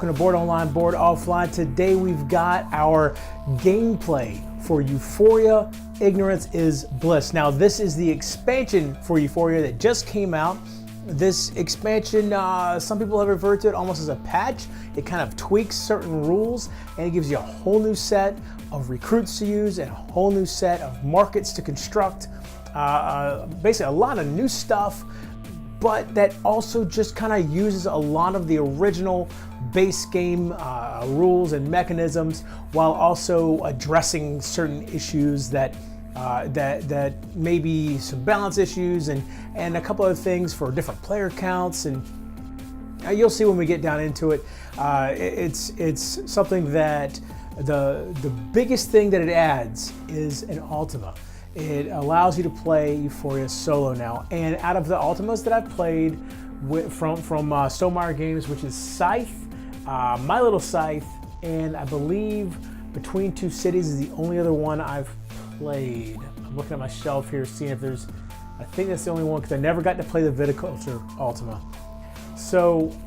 welcome to Bored Online, Bored Offline. Today we've got our gameplay for Euphoria, Ignorance is Bliss. Now this is the expansion for Euphoria that just came out. This expansion, some people have referred to it almost as a patch. It kind of tweaks certain rules and it gives you a whole new set of recruits to use and a whole new set of markets to construct. Basically a lot of new stuff, but that also just kind of uses a lot of the original base game rules and mechanisms while also addressing certain issues that maybe some balance issues and a couple of things for different player counts, and you'll see when we get down into it. It's something that the biggest thing that it adds is an Automa. It allows you to play Euphoria solo now, and out of the Automas that I've played from Stonemaier Games, which is Scythe, My Little Scythe, and I believe Between Two Cities is the only other one I've played. I'm looking at my shelf here, seeing if there's, I think that's the only one because I never got to play the Viticulture Automa. So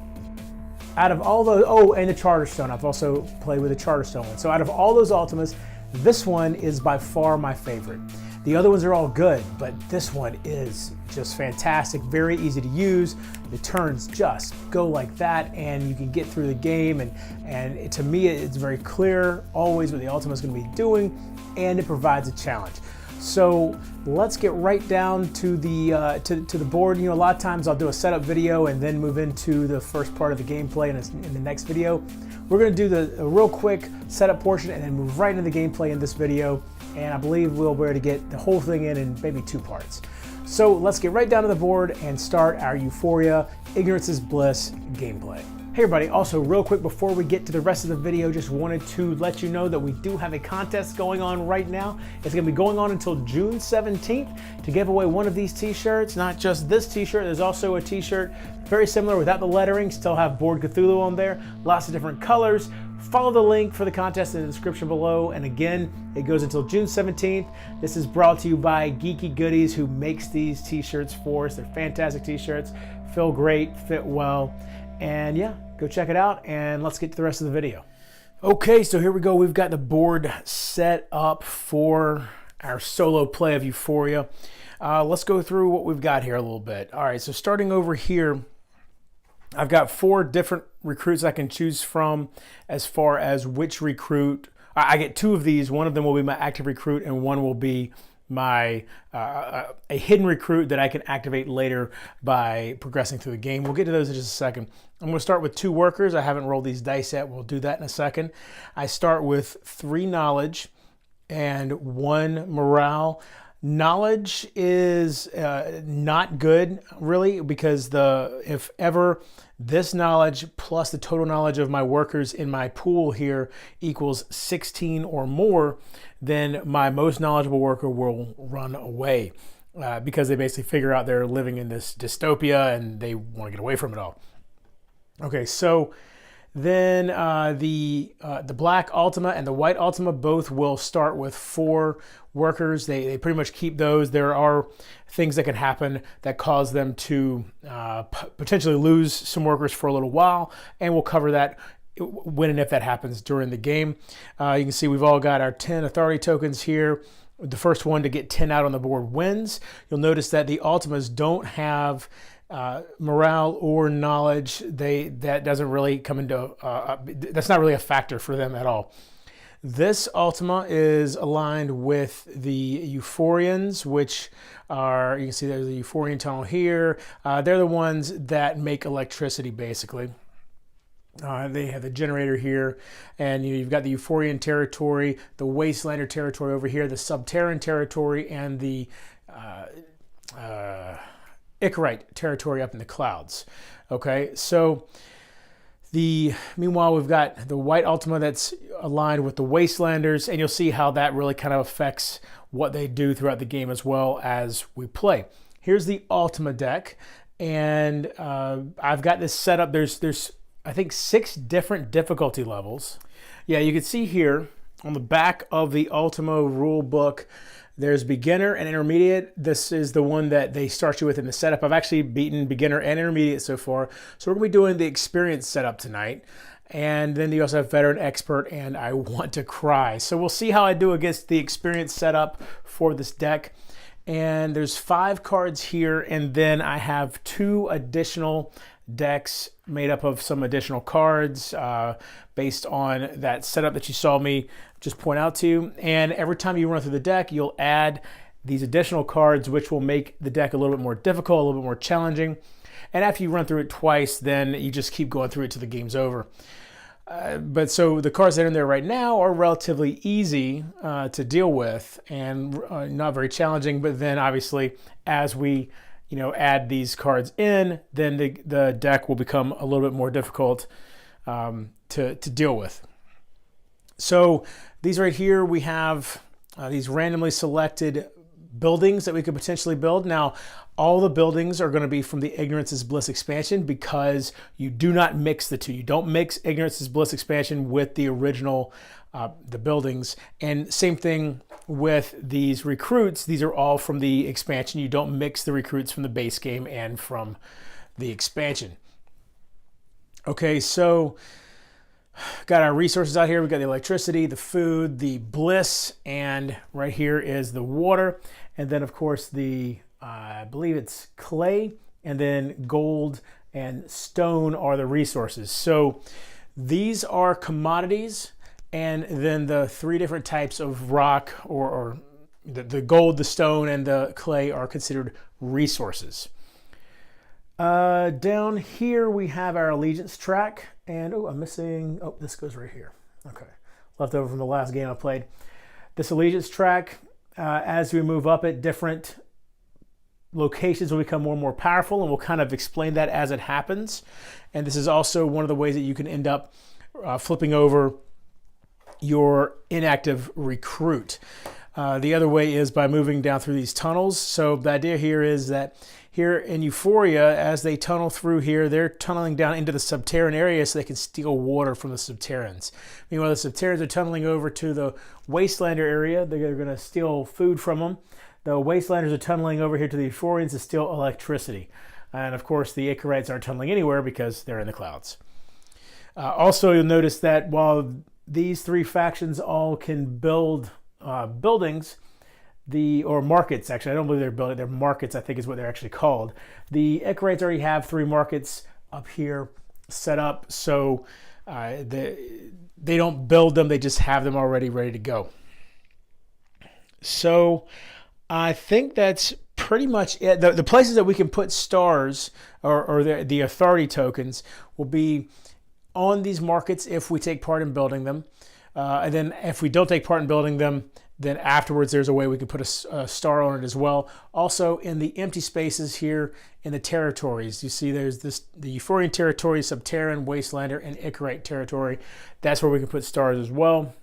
out of all those, oh, and the Charterstone, I've also played with the Charterstone one. So out of all those Automas, this one is by far my favorite. The other ones are all good, but this one is just fantastic, very easy to use. The turns just go like that and you can get through the game, and to me it's very clear always what the Automa is going to be doing, and it provides a challenge. So let's get right down to the to the board. You know, a lot of times I'll do a setup video and then move into the first part of the gameplay in the next video. We're going to do a real quick setup portion and then move right into the gameplay in this video. And I believe we'll be able to get the whole thing in maybe 2 parts. So let's get right down to the board and start our Euphoria, Ignorance is Bliss gameplay. Hey everybody, also real quick before we get to the rest of the video, just wanted to let you know that we do have a contest going on right now. It's going to be going on until June 17th to give away one of these t-shirts. Not just this t-shirt, there's also a t-shirt very similar without the lettering, still have Bored Cthulhu on there, lots of different colors. Follow the link for the contest in the description below, and again, it goes until June 17th. This is brought to you by Geeky Goodies, who makes these t-shirts for us. They're fantastic t-shirts, feel great, fit well, and yeah, go check it out, and let's get to the rest of the video. Okay, so here we go. We've got the board set up for our solo play of Euphoria. Let's go through what we've got here a little bit. All right, so starting over here, I've got 4 different recruits I can choose from as far as which recruit. I get 2 of these. One of them will be my active recruit and one will be my a hidden recruit that I can activate later by progressing through the game. We'll get to those in just a second. I'm going to start with 2 workers. I haven't rolled these dice yet. We'll do that in a second. I start with 3 knowledge and 1 morale. Knowledge is not good, really, because if ever this knowledge plus the total knowledge of my workers in my pool here equals 16 or more, then my most knowledgeable worker will run away because they basically figure out they're living in this dystopia and they want to get away from it all. Okay, so then the black Automa and the white Automa both will start with 4 workers. They pretty much keep those. There are things that can happen that cause them to potentially lose some workers for a little while, and we'll cover that when and if that happens during the game. You can see we've all got our 10 authority tokens here. The first one to get 10 out on the board wins. You'll notice that the Automas don't have morale or knowledge. That doesn't really come into that's not really a factor for them at all. This Automa is aligned with the Euphorians, which are, you can see there's a Euphorian tunnel here. They're the ones that make electricity, basically. They have the generator here, and you've got the Euphorian territory, the Wastelander territory over here, the Subterran territory, and the Icarite territory up in the clouds. Okay, so meanwhile we've got the white Automa that's aligned with the Wastelanders, and you'll see how that really kind of affects what they do throughout the game as well as we play. Here's the Automa deck, and I've got this set up. There's I think 6 different difficulty levels. Yeah, you can see here on the back of the Automa rule book, there's beginner and intermediate. This is the one that they start you with in the setup. I've actually beaten beginner and intermediate so far. So we're gonna be doing the experience setup tonight. And then you also have Veteran, Expert, and I Want to Cry. So we'll see how I do against the experience setup for this deck. And there's 5 cards here, and then I have 2 additional decks made up of some additional cards based on that setup that you saw me just point out to you. And every time you run through the deck, you'll add these additional cards, which will make the deck a little bit more difficult, a little bit more challenging. And after you run through it twice, then you just keep going through it till the game's over. But so the cards that are in there right now are relatively easy to deal with and not very challenging. But then obviously, as we add these cards in, then the deck will become a little bit more difficult to deal with. So these right here, we have these randomly selected buildings that we could potentially build. Now, all the buildings are going to be from the Ignorance is Bliss expansion because you do not mix the two. You don't mix Ignorance is Bliss expansion with the original, the buildings. And same thing with these recruits. These are all from the expansion. You don't mix the recruits from the base game and from the expansion. Okay, so got our resources out here. We've got the electricity, the food, the bliss, and right here is the water. And then, of course, the I believe it's clay, and then gold and stone are the resources. So these are commodities, and then the 3 different types of rock, or the gold, the stone, and the clay are considered resources. Down here we have our allegiance track, and I'm missing, this goes right here. Okay, left over from the last game I played. This allegiance track, as we move up it, different locations will become more and more powerful, and we'll kind of explain that as it happens. And this is also one of the ways that you can end up flipping over your inactive recruit. The other way is by moving down through these tunnels. So the idea here is that here in Euphoria, as they tunnel through here, they're tunneling down into the subterranean area so they can steal water from the Subterrans. Meanwhile, the Subterrans are tunneling over to the Wastelander area. They're going to steal food from them. The Wastelanders are tunneling over here to the Euphorians to steal electricity. And of course, the Ichorites aren't tunneling anywhere because they're in the clouds. Also, you'll notice that while these 3 factions all can build buildings, or markets, actually, I don't believe they're building, they're markets, I think is what they're actually called. The Ichorites already have 3 markets up here set up, so they don't build them, they just have them already ready to go. So I think that's pretty much it. The places that we can put stars or the authority tokens will be on these markets if we take part in building them. And then if we don't take part in building them, then afterwards there's a way we can put a star on it as well. Also in the empty spaces here in the territories, you see there's the Euphorian territory, Subterran, Wastelander, and Ichorite territory. That's where we can put stars as well.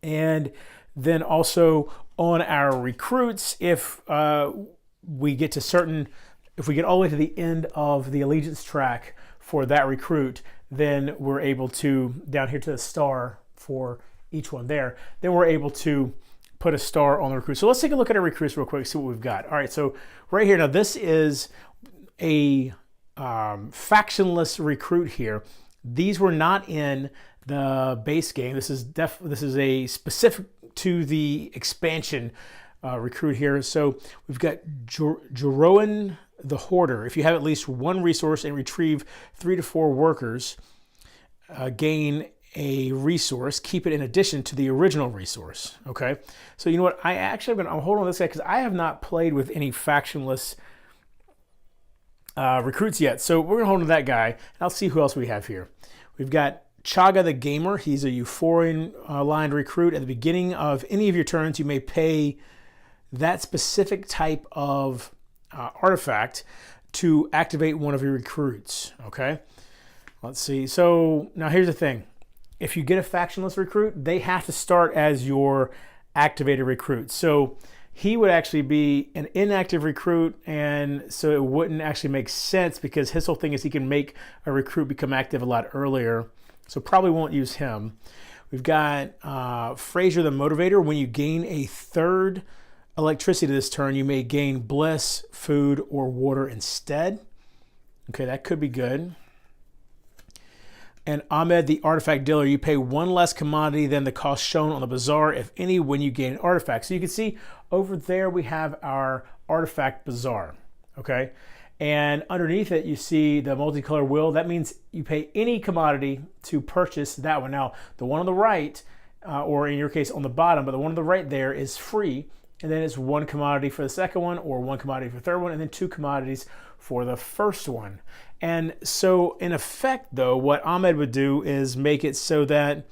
And then also on our recruits, if we get all the way to the end of the allegiance track for that recruit, then we're able to, down here to the star for each one there, then we're able to put a star on the recruit. So let's take a look at our recruits real quick, see what we've got. All right, so right here, now this is a factionless recruit here. These were not in the base game. This is a specific to the expansion recruit here. So we've got Jeroen the Hoarder. If you have at least 1 resource and retrieve 3 to 4 workers, gain a resource, keep it in addition to the original resource. Okay, so you know what? I'm holding on to this guy because I have not played with any factionless recruits yet. So we're gonna hold on to that guy. And I'll see who else we have here. We've got Chaga the Gamer. He's a Euphorian aligned recruit. At the beginning of any of your turns, you may pay that specific type of artifact to activate one of your recruits. Okay, let's see. So now here's the thing. If you get a factionless recruit, they have to start as your activated recruit. So he would actually be an inactive recruit, and so it wouldn't actually make sense because his whole thing is he can make a recruit become active a lot earlier. So probably won't use him. We've got Fraser the Motivator. When you gain a 3rd electricity this turn, you may gain Bliss, food, or water instead. Okay, that could be good. And Ahmed, the artifact dealer, you pay one less commodity than the cost shown on the bazaar, if any, when you gain an artifact. So you can see over there we have our artifact bazaar, okay? And underneath it, you see the multicolor wheel. That means you pay any commodity to purchase that one. Now, the one on the right, or in your case on the bottom, but the one on the right there is free. And then it's one commodity for the second one, or one commodity for the third one, and then two commodities for the first one. And so in effect, though, what Ahmed would do is make it so that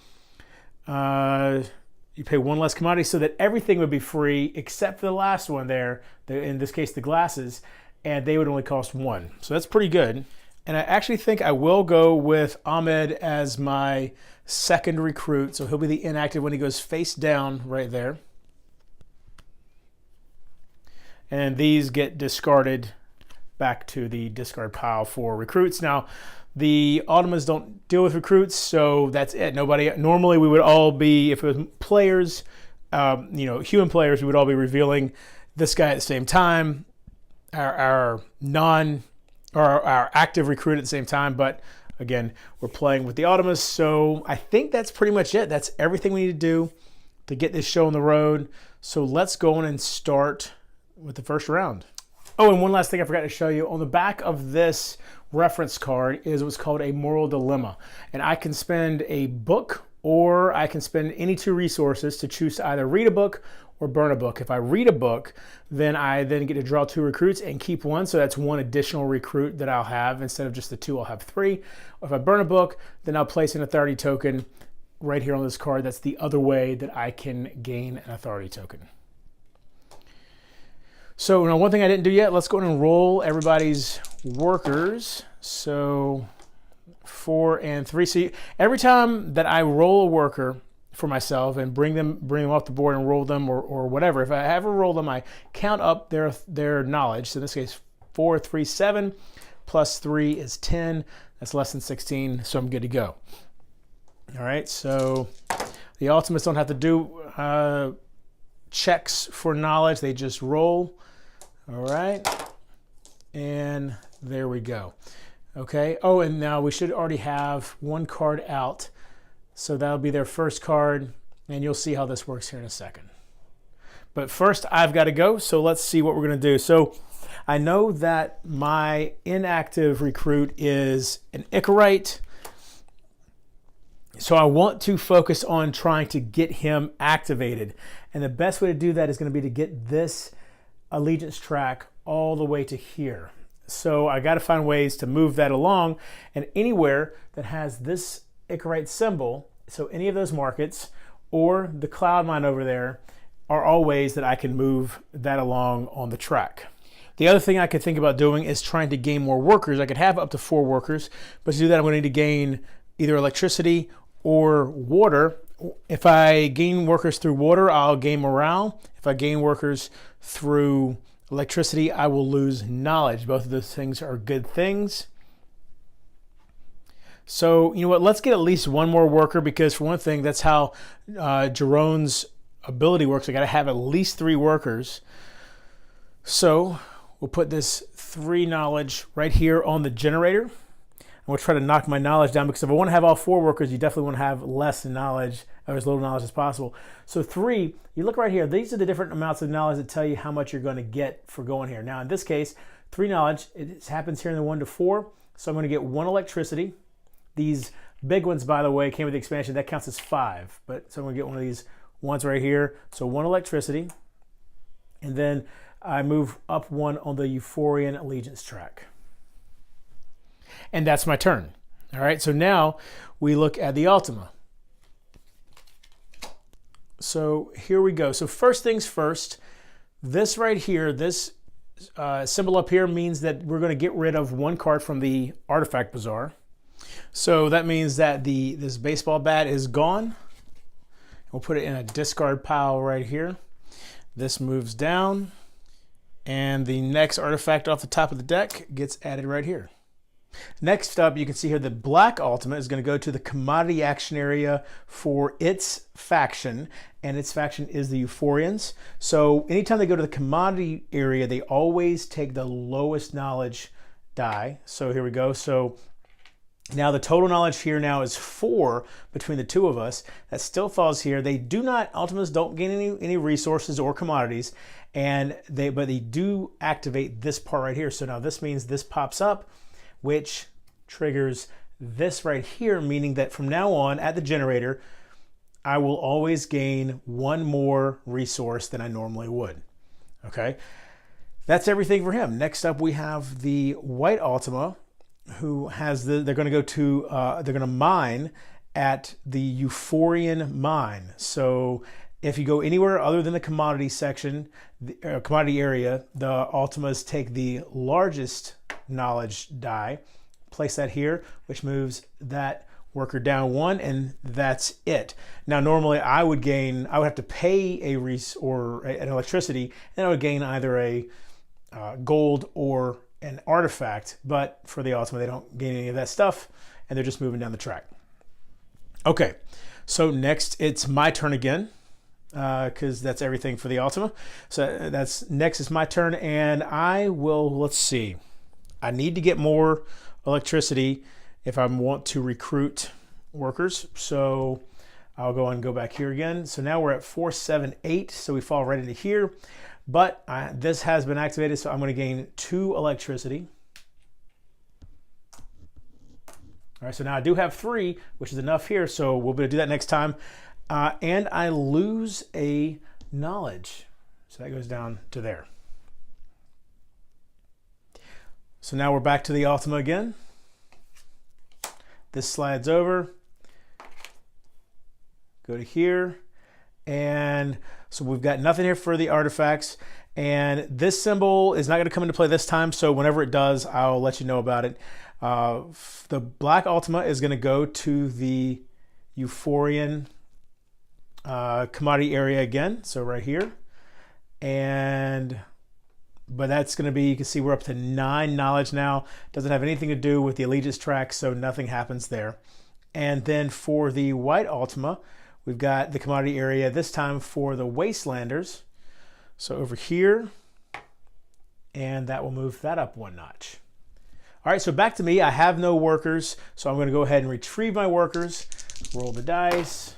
you pay one less commodity so that everything would be free except for the last one there, in this case, the glasses, and they would only cost one. So that's pretty good. And I actually think I will go with Ahmed as my second recruit. So he'll be the inactive when he goes face down right there. And these get discarded back to the discard pile for recruits. Now, the Automas don't deal with recruits, so that's it. Nobody. Normally, we would all be, if it was players, human players, we would all be revealing this guy at the same time, our active recruit at the same time. But again, we're playing with the Automas, so I think that's pretty much it. That's everything we need to do to get this show on the road. So let's go on and start with the first round. Oh, and one last thing I forgot to show you. On the back of this reference card is what's called a moral dilemma. And I can spend a book or I can spend any two resources to choose to either read a book or burn a book. If I read a book, then I then get to draw two recruits and keep one. So that's one additional recruit that I'll have. Instead of just the two, I'll have three. Or if I burn a book, then I'll place an authority token right here on this card. That's the other way that I can gain an authority token. So now one thing I didn't do yet, let's go ahead and roll everybody's workers. So 4 and 3. So every time that I roll a worker for myself and bring them off the board and roll them or whatever, if I ever roll them, I count up their knowledge. So in this case, 4, 3, 7 plus 3 is 10. That's less than 16, so I'm good to go. All right, so the Automas don't have to do checks for knowledge. They just roll. All right, and there we go. Okay, oh, and now we should already have one card out. So that'll be their first card, and you'll see how this works here in a second. But first, I've got to go, so let's see what we're going to do. So I know that my inactive recruit is an Icarite, so I want to focus on trying to get him activated. And the best way to do that is going to be to get this allegiance track all the way to here. So I got to find ways to move that along, and anywhere that has this Icarite symbol, so any of those markets or the cloud mine over there, are all ways that I can move that along on the track. The other thing I could think about doing is trying to gain more workers. I could have up to 4 workers, but to do that I'm going to need to gain either electricity or water. If I gain workers through water, I'll gain morale. If I gain workers through electricity, I will lose knowledge. Both of those things are good things. So, you know what, let's get at least one more worker, because for one thing, that's how Jerome's ability works. I got to have at least 3 workers. So we'll put this 3 knowledge right here on the generator. And we'll try to knock my knowledge down, because if I want to have all 4 workers, you definitely want to have less knowledge, or as little knowledge as possible. So 3, you look right here, these are the different amounts of knowledge that tell you how much you're going to get for going here. Now in this case, 3 knowledge, it happens here in the 1 to 4. So I'm going to get 1 electricity. These big ones, by the way, came with the expansion. That counts as 5. But so I'm going to get one of these ones right here. So 1 electricity. And then I move up 1 on the Euphorian allegiance track. And that's my turn. All right, so now we look at the Ultima. So here we go. So first things first, this right here, this symbol up here means that we're going to get rid of 1 card from the artifact bazaar. So that means that this baseball bat is gone. We'll put it in a discard pile right here. This moves down, and the next artifact off the top of the deck gets added right here. Next up, you can see here the black Ultima is going to go to the commodity action area for its faction, and its faction is the Euphorians. So anytime they go to the commodity area, they always take the lowest knowledge die. So here we go. So Now the total knowledge here now is 4 between the two of us. That still falls here. They do not, Automas don't gain any resources or commodities, but they do activate this part right here. So now this means this pops up, which triggers this right here, meaning that from now on at the generator, I will always gain 1 more resource than I normally would. Okay, that's everything for him. Next up, we have the white Automa, who has they're going to go to they're going to mine at the Euphorian mine. So if you go anywhere other than the commodity section, the commodity area, the Automas take the largest knowledge die, place that here, which moves that worker down 1, and that's it. Now normally I would have to pay an electricity, and I would gain either a gold or an artifact, but for the Automa they don't gain any of that stuff, and they're just moving down the track. Okay, so next it's my turn again, because that's everything for the Automa. So next is my turn, and I will, let's see, I need to get more electricity if I want to recruit workers. So I'll go back here again. So now we're at 478, so we fall right into here. But this has been activated, so I'm going to gain 2 electricity. All right, so now I do have 3, which is enough here, so we'll be able to do that next time. And I lose a knowledge, so that goes down to there. So now we're back to the Automa again. This slides over, go to here, and so we've got nothing here for the artifacts, and this symbol is not going to come into play this time, so whenever it does, I'll let you know about it. The black Automa is going to go to the Euphorian commodity area again, so right here, but that's going to be, you can see we're up to 9 knowledge now. Doesn't have anything to do with the allegiance track, so nothing happens there. And then for the white Automa, we've got the commodity area, this time for the Wastelanders. So over here, and that will move that up 1 notch. All right, so back to me. I have no workers, so I'm going to go ahead and retrieve my workers. Roll the dice.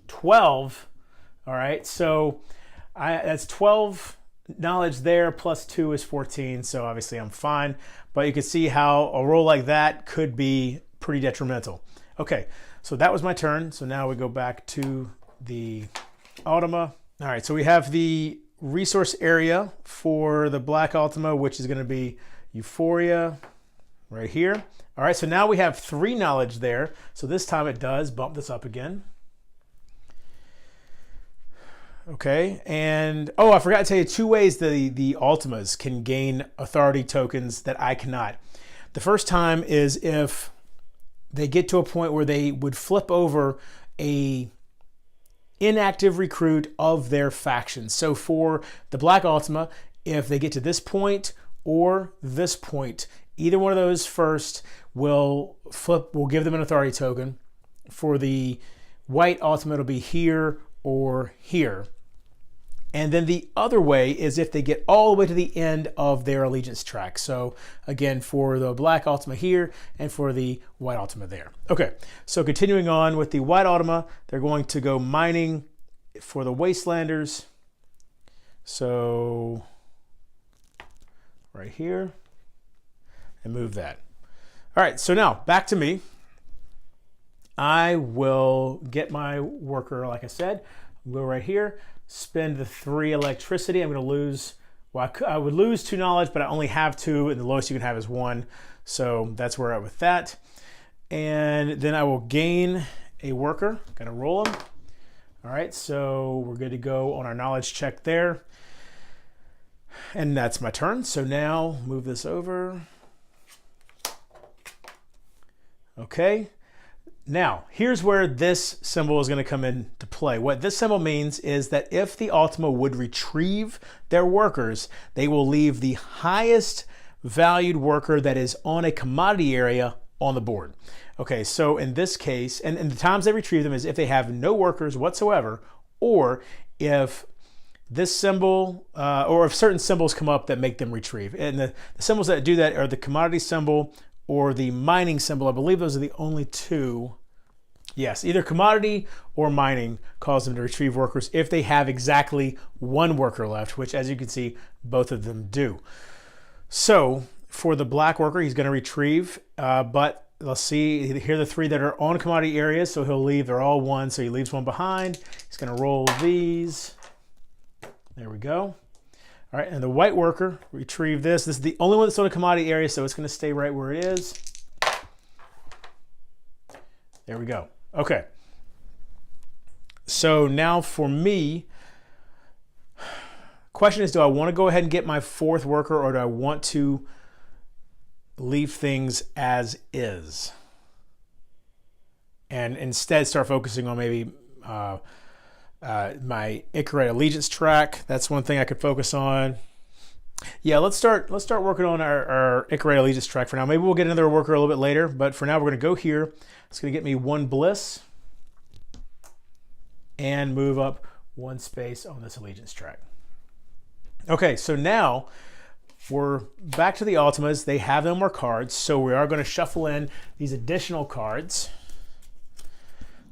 12. All right, so that's 12 knowledge there, plus 2 is 14, so obviously I'm fine. But you can see how a roll like that could be pretty detrimental. Okay, so that was my turn. So now we go back to the Automa. All right, so we have the resource area for the black Automa, which is going to be Euphoria right here. All right, so now we have 3 knowledge there. So this time it does bump this up again. Okay, and oh, I forgot to tell you 2 ways the Automas can gain authority tokens that I cannot. The first time is if they get to a point where they would flip over a inactive recruit of their faction. So for the black Automa, if they get to this point or this point, either one of those first will give them an authority token. For the white Automa, it'll be here or here. And then the other way is if they get all the way to the end of their allegiance track. So again, for the black Automa here and for the white Automa there. Okay, so continuing on with the white Automa, they're going to go mining for the Wastelanders. So right here, and move that. All right, so now back to me. I will get my worker, like I said, go right here, spend the 3 electricity. I'm going to lose, well, I would lose 2 knowledge, but I only have 2, and the lowest you can have is 1. So that's where I'm at with that. And then I will gain a worker. Got to roll them. All right, so we're good to go on our knowledge check there. And that's my turn. So now move this over. Okay. Now, here's where this symbol is going to come into play. What this symbol means is that if the Automa would retrieve their workers, they will leave the highest valued worker that is on a commodity area on the board. Okay, so in this case, and the times they retrieve them is if they have no workers whatsoever, or if this symbol, or if certain symbols come up that make them retrieve. And the symbols that do that are the commodity symbol or the mining symbol. I believe those are the only two. Yes, either commodity or mining calls them to retrieve workers if they have exactly one worker left, which as you can see, both of them do. So for the black worker, he's going to retrieve, but let's see, here are the three that are on commodity areas, so he'll leave, they're all one, so he leaves one behind. He's going to roll these. There we go. All right, and the white worker, retrieve this. This is the only one that's on a commodity area, so it's going to stay right where it is. There we go. Okay. So now for me, question is, do I want to go ahead and get my fourth worker, or do I want to leave things as is and instead start focusing on maybe my Icarate Allegiance track? That's one thing I could focus on. Yeah, let's start working on our Icarate Allegiance track for now. Maybe we'll get another worker a little bit later, but for now we're going to go here. It's going to get me one Bliss and move up one space on this Allegiance track. Okay, so now we're back to the Automas. They have no more cards, so we are going to shuffle in these additional cards.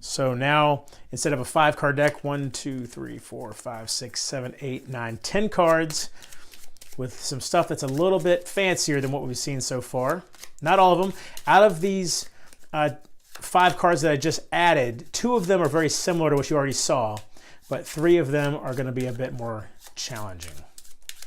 So now, instead of a 5-card deck, 1, 2, 3, 4, 5, 6, 7, 8, 9, 10 cards with some stuff that's a little bit fancier than what we've seen so far. Not all of them. Out of these 5 cards that I just added, 2 of them are very similar to what you already saw, but 3 of them are going to be a bit more challenging.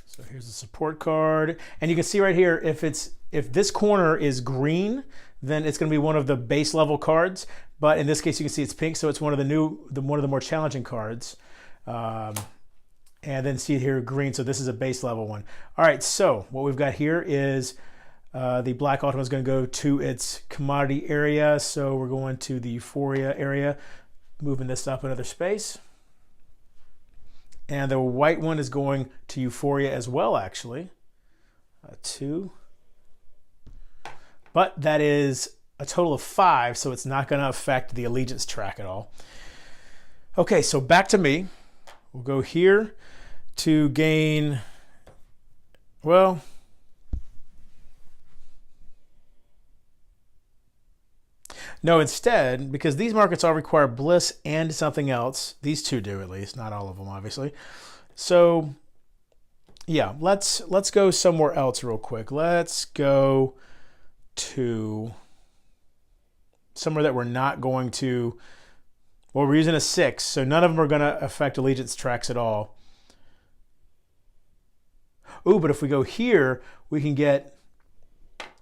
So here's the support card, and you can see right here, if this corner is green, then it's going to be one of the base level cards. But in this case, you can see it's pink, so it's one of the more challenging cards. And then see here green, so this is a base level one. All right, so what we've got here is the black Automa is going to go to its commodity area, so we're going to the Euphoria area, moving this up another space. And the white one is going to Euphoria as well, actually. 2. But that is a total of 5, so it's not going to affect the Allegiance track at all. Okay, so back to me. We'll go here to gain, well, no, instead, because these markets all require Bliss and something else. These 2 do, at least, not all of them, obviously. So, yeah, let's go somewhere else real quick. Let's go to somewhere that we're not going to. Well, we're using a 6, so none of them are going to affect Allegiance tracks at all. Ooh, but if we go here, we can get,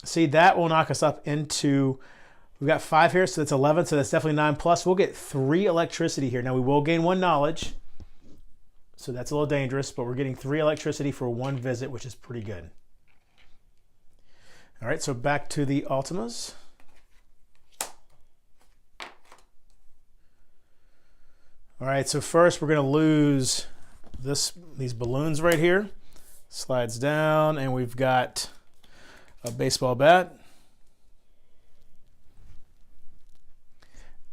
see, that will knock us up into, we've got 5 here, so that's 11, so that's definitely 9 plus. We'll get 3 electricity here. Now, we will gain 1 knowledge, so that's a little dangerous, but we're getting 3 electricity for 1 visit, which is pretty good. All right, so back to the Automas. All right, so first we're going to lose these balloons right here. Slides down, and we've got a baseball bat.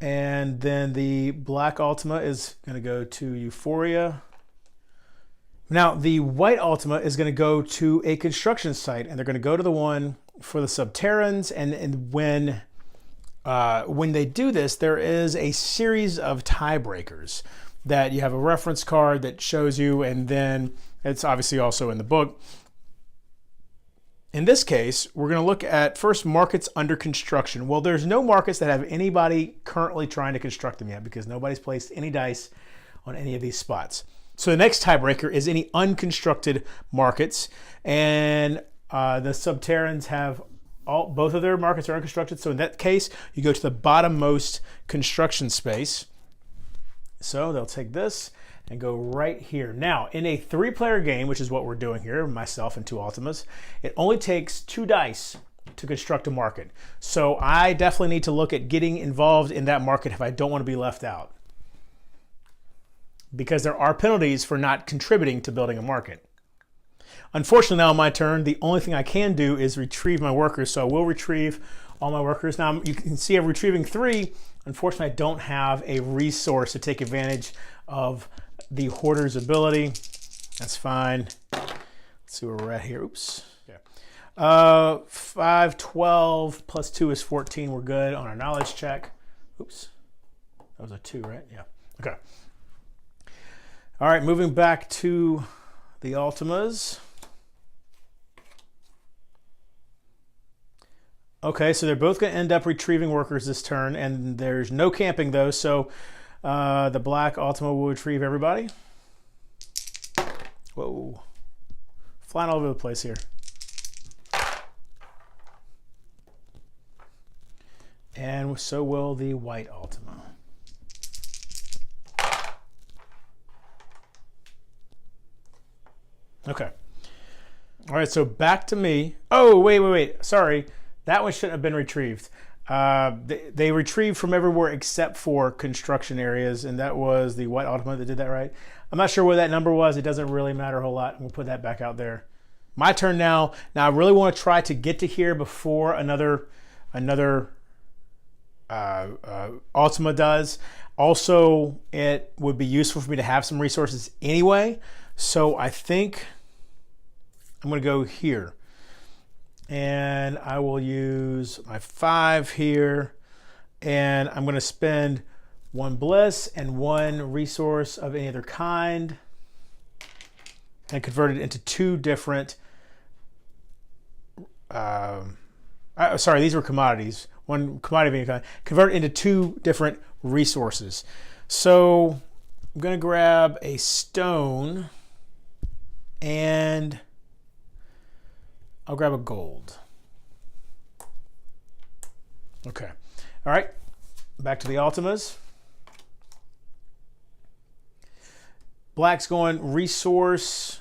And then the black Automa is going to go to Euphoria. Now, the white Automa is going to go to a construction site, and they're going to go to the one for the Subterrans. And when they do this, there is a series of tiebreakers that you have a reference card that shows you, and then it's obviously also in the book. In this case, we're going to look at first markets under construction. Well, there's no markets that have anybody currently trying to construct them yet because nobody's placed any dice on any of these spots. So the next tiebreaker is any unconstructed markets, and the Subterrans have both of their markets are unconstructed. So in that case, you go to the bottommost construction space. So they'll take this and go right here. Now, in a 3-player game, which is what we're doing here, myself and 2 Automas, it only takes 2 dice to construct a market. So I definitely need to look at getting involved in that market if I don't want to be left out, because there are penalties for not contributing to building a market. Unfortunately, now on my turn, the only thing I can do is retrieve my workers, so I will retrieve all my workers. Now, you can see I'm retrieving 3. Unfortunately, I don't have a resource to take advantage of the Hoarder's ability. That's fine. Let's see where we're at here. Oops. Yeah. 5, 12 plus 2 is 14. We're good on our knowledge check. Oops. That was a 2, right? Yeah. Okay. All right, moving back to the Automas. Okay, so they're both going to end up retrieving workers this turn, and there's no camping though, so the black Automa will retrieve everybody. Whoa. Flying all over the place here. And so will the white Automa. Okay. All right, so back to me. Oh, wait. Sorry. That one shouldn't have been retrieved. They retrieved from everywhere except for construction areas, and that was the white Automa that did that, right? I'm not sure what that number was. It doesn't really matter a whole lot. We'll put that back out there. My turn now. Now I really want to try to get to here before another Automa does. Also, it would be useful for me to have some resources anyway. So I think I'm going to go here. And I will use my 5 here. And I'm going to spend 1 Bliss and 1 resource of any other kind. And convert it into 2 different... sorry, these were commodities. 1 commodity of any kind. Convert it into 2 different resources. So I'm going to grab a stone and I'll grab a gold. Okay. All right. Back to the Automas. Black's going resource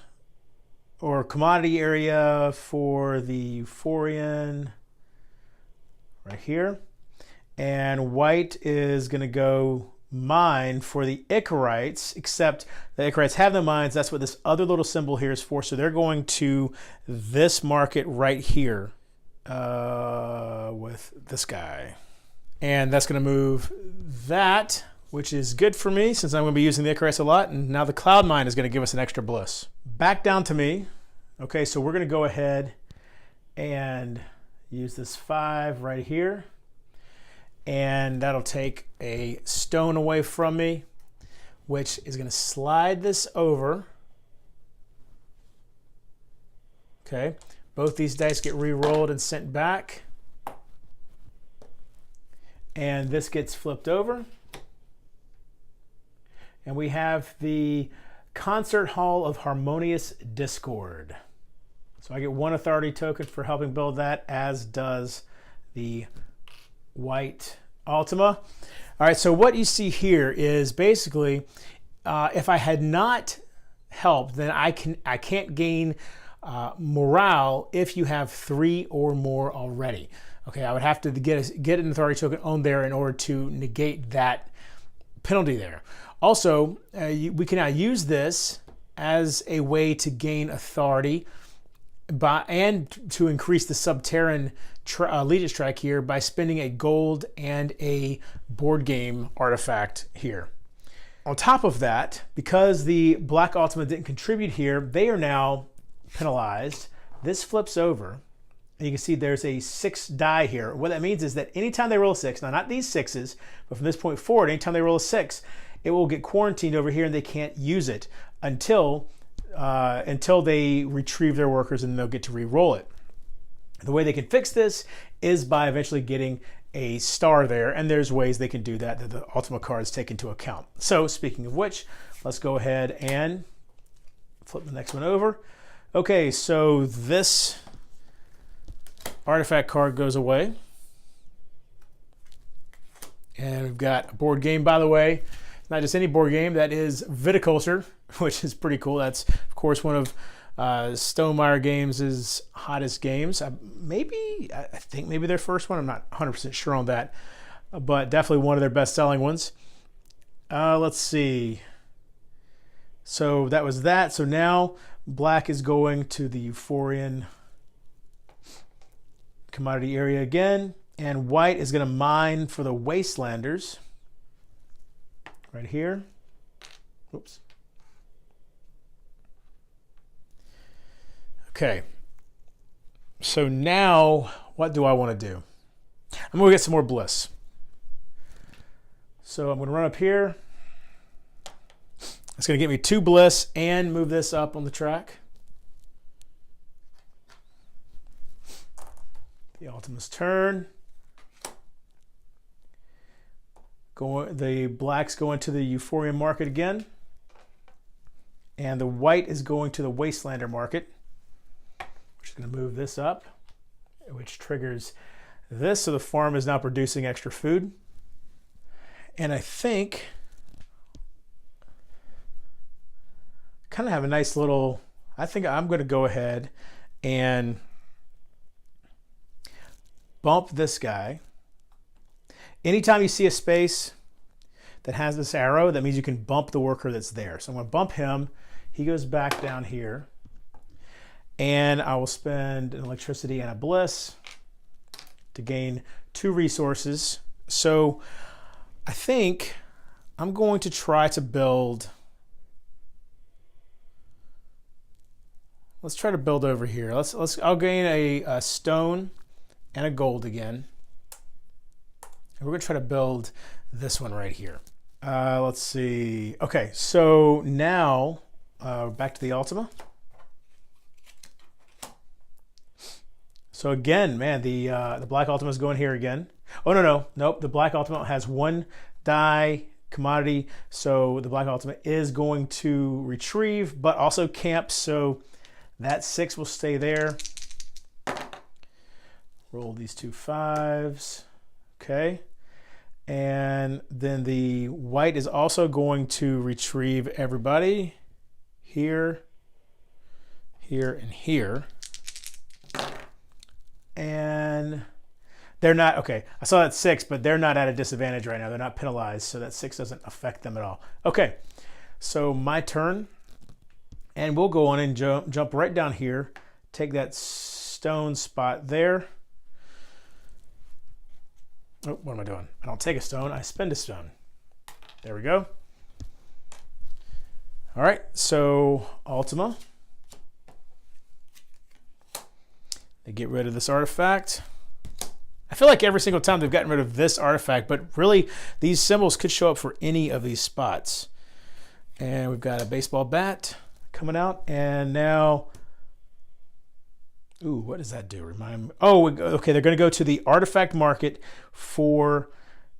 or commodity area for the Euphorian right here. And white is going to go mine for the Icarites, except the Icarites have no mines. That's what this other little symbol here is for. So they're going to this market right here with this guy. And that's going to move that, which is good for me since I'm going to be using the Icarites a lot. And now the cloud mine is going to give us an extra bliss. Back down to me. Okay, so we're going to go ahead and use this 5 right here. And that'll take a stone away from me, which is going to slide this over. Okay, both these dice get re-rolled and sent back. And this gets flipped over. And we have the Concert Hall of Harmonious Discord. So I get 1 authority token for helping build that, as does the white Automa. All right, so what you see here is basically if I had not helped, then I can't gain morale if you have 3 or more already. Okay, I would have to get an authority token on there in order to negate that penalty there. Also, we can now use this as a way to gain authority and to increase the Subterran allegiance track here by spending a gold and a board game artifact here. On top of that, because the black Automa didn't contribute here, they are now penalized. This flips over. And you can see there's a 6 die here. What that means is that anytime they roll a 6, now not these 6s, but from this point forward, anytime they roll a 6, it will get quarantined over here and they can't use it until they retrieve their workers, and they'll get to re-roll it. The way they can fix this is by eventually getting a star there, and there's ways they can do that the Ultima cards take into account. So speaking of which, let's go ahead and flip the next one over. Okay, so this artifact card goes away. And we've got a board game, by the way. Not just any board game, that is Viticulture, which is pretty cool. That's, of course, one of Stonemaier Games' hottest games. I think maybe their first one. I'm not 100% sure on that, but definitely one of their best-selling ones. Let's see. So that was that. So now black is going to the Euphorian commodity area again, and white is going to mine for the Wastelanders right here. Oops. Okay. So now, what do I want to do? I'm going to get some more Bliss. So I'm going to run up here. It's going to get me 2 Bliss and move this up on the track. The Automas turn. The blacks go into the Euphorian market again. And the white is going to the Wastelander market. We're just going to move this up, which triggers this. So the farm is now producing extra food. And I think kind of have a nice little, I think I'm going to go ahead and bump this guy. Anytime you see a space that has this arrow, that means you can bump the worker that's there. So I'm going to bump him. He goes back down here. And I will spend an electricity and a Bliss to gain 2 resources. So I think I'm going to try to build. Let's try to build over here. I'll gain a stone and a gold again. And we're going to try to build this one right here. Let's see. Okay, so now back to the Ultima. So again, man, the black Ultima is going here again. Oh, nope. The black Ultima has 1 die commodity, so the black Ultima is going to retrieve, but also camp, so that 6 will stay there. Roll these 2 5s. Okay. And then the white is also going to retrieve everybody here, here, and here. And they're not, okay, I saw that 6, but they're not at a disadvantage right now. They're not penalized, so that 6 doesn't affect them at all. Okay, so my turn. And we'll go on and jump right down here, take that stone spot there. Oh, what am I doing? I don't take a stone, I spend a stone. There we go. All right, so Ultima. They get rid of this artifact. I feel like every single time they've gotten rid of this artifact, but really these symbols could show up for any of these spots. And we've got a baseball bat coming out, and now, ooh, what does that do? Remind me. Oh, okay, they're going to go to the artifact market for,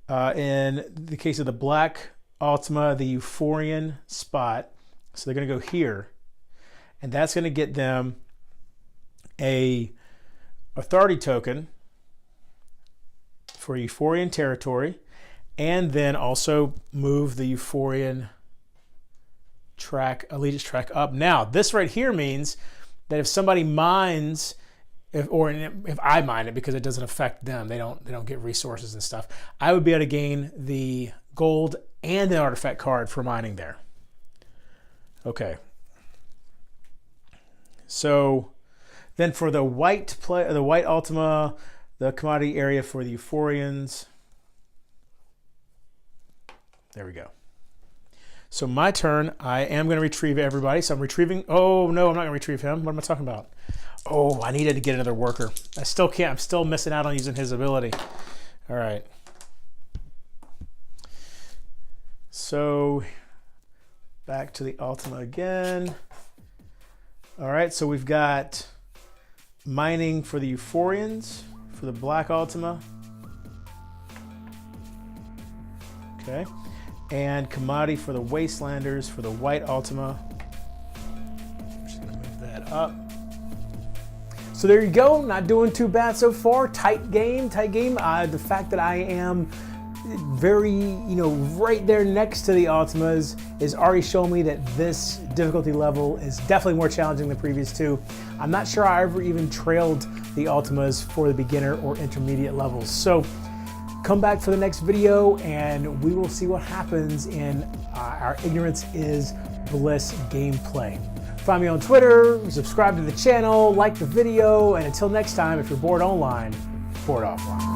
in the case of the black Ultima, the Euphorian spot. So they're going to go here, and that's going to get them a authority token for Euphorian territory, and then also move the Euphorian track, allegiance track up. Now, this right here means that if somebody mines, if I mine it, because it doesn't affect them, they don't get resources and stuff, I would be able to gain the gold and an artifact card for mining there. Okay. So then for the white Ultima, the commodity area for the Euphorians. There we go. So my turn, I am going to retrieve everybody. So I'm retrieving, oh no, I'm not going to retrieve him. What am I talking about? Oh, I needed to get another worker. I still can't, I'm still missing out on using his ability. All right. So back to the Ultima again. All right, so we've got mining for the Euphorians, for the black Ultima. Okay. And commodity for the Wastelanders for the white Ultima. I'm just gonna move that up. So there you go, not doing too bad so far. Tight game. The fact that I am very, right there next to the Ultimas is already showing me that this difficulty level is definitely more challenging than the previous 2. I'm not sure I ever even trailed the Ultimas for the beginner or intermediate levels. So come back for the next video and we will see what happens in our Ignorance is Bliss gameplay. Find me on Twitter, subscribe to the channel, like the video, and until next time, if you're bored online, bored offline.